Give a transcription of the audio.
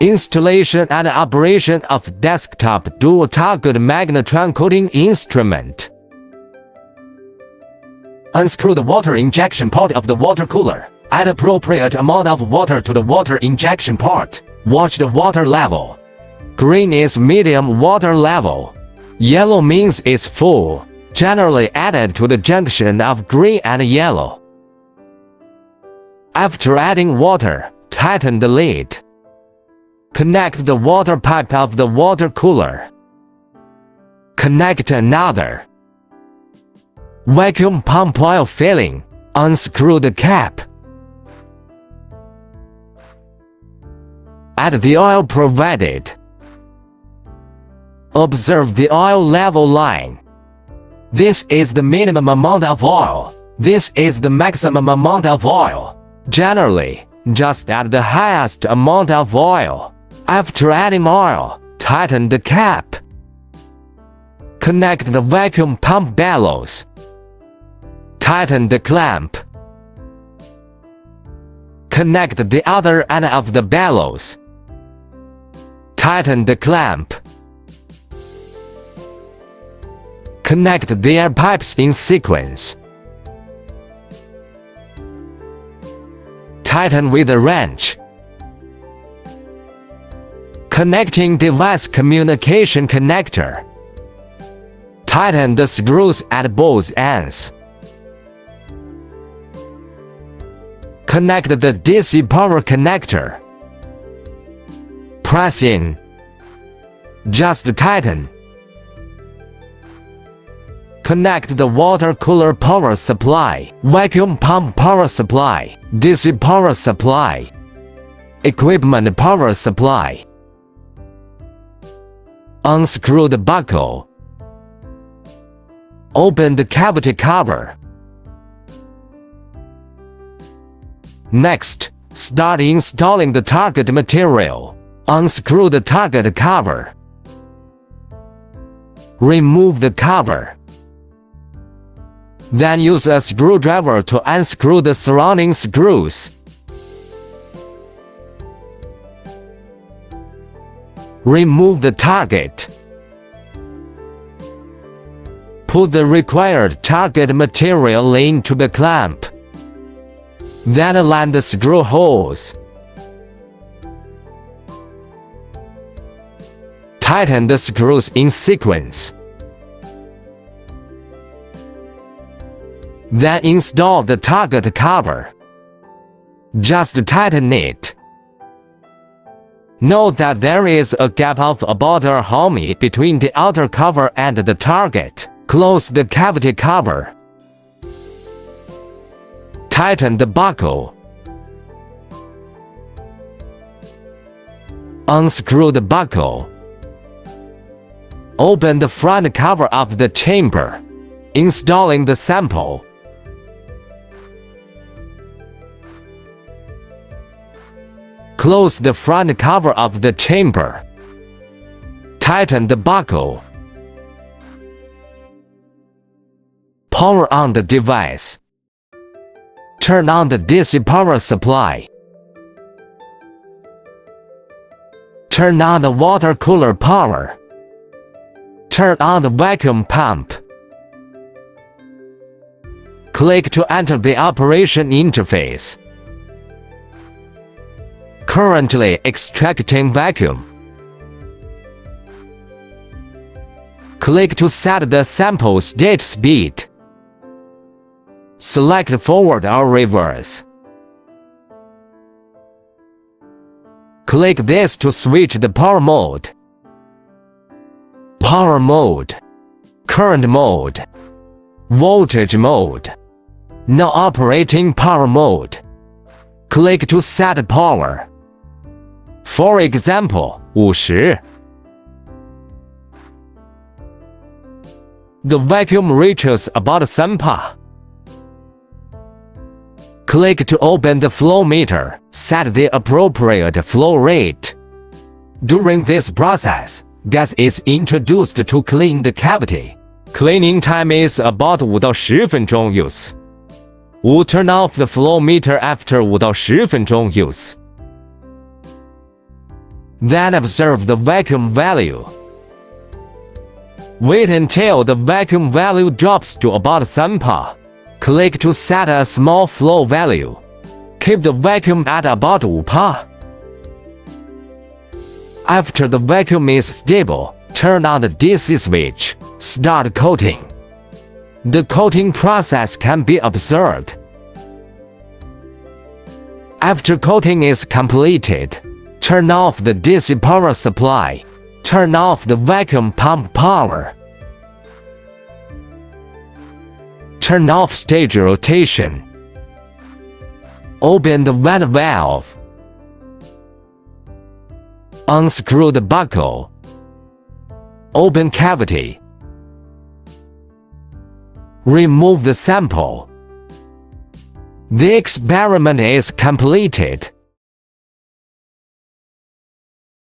Installation and operation of desktop dual-target magnetron coating instrument. Unscrew the water injection port of the water cooler. Add appropriate amount of water to the water injection port. Watch the water level. Green is medium water level. Yellow means it's full, generally added to the junction of green and yellow. After adding water, tighten the lid. Connect the water pipe of the water cooler. Connect another vacuum pump oil filling. Unscrew the cap. Add the oil provided. Observe the oil level line. This is the minimum amount of oil. This is the maximum amount of oil. Generally, just add the highest amount of oil. After adding oil, tighten the cap. Connect the vacuum pump bellows. Tighten the clamp. Connect the other end of the bellows. Tighten the clamp. Connect the air pipes in sequence. Tighten with a wrench. Connecting device communication connector. Tighten the screws at both ends. Connect the DC power connector. Press in. Just tighten. Connect the water cooler power supply, vacuum pump power supply, DC power supply, equipment power supply. Unscrew the buckle. Open the cavity cover. Next, start installing the target material. Unscrew the target cover. Remove the cover. Then use a screwdriver to unscrew the surrounding screws. Remove the target. Put the required target material into the clamp. Then align the screw holes. Tighten the screws in sequence. Then install the target cover. Just tighten it. Note that there is a gap of about a half between the outer cover and the target. Close the cavity cover. Tighten the buckle. Unscrew the buckle. Open the front cover of the chamber. Installing the sample. Close the front cover of the chamber. Tighten the buckle. Power on the device. Turn on the DC power supply. Turn on the water cooler power. Turn on the vacuum pump. Click to enter the operation interface. Currently extracting vacuum. Click to set the sample state speed. Select forward or reverse. Click this to switch the power mode. Power mode, current mode, voltage mode, no operating power mode. Click to set power. For example, 50. The vacuum reaches about 3 Pa. Click to open the flow meter. Set the appropriate flow rate. During this process, gas is introduced to clean the cavity. Cleaning time is about 5到10分钟 use. We'll turn off the flow meter after 5到10分钟 use. Then observe the vacuum value. Wait until the vacuum value drops to about 7 Pa. Click to set a small flow value. Keep the vacuum at about 5 Pa. After the vacuum is stable, turn on the DC switch. Start coating. The coating process can be observed. After coating is completed, turn off the DC power supply. Turn off the vacuum pump power. Turn off stage rotation. Open the vent valve. Unscrew the buckle. Open cavity. Remove the sample. The experiment is completed.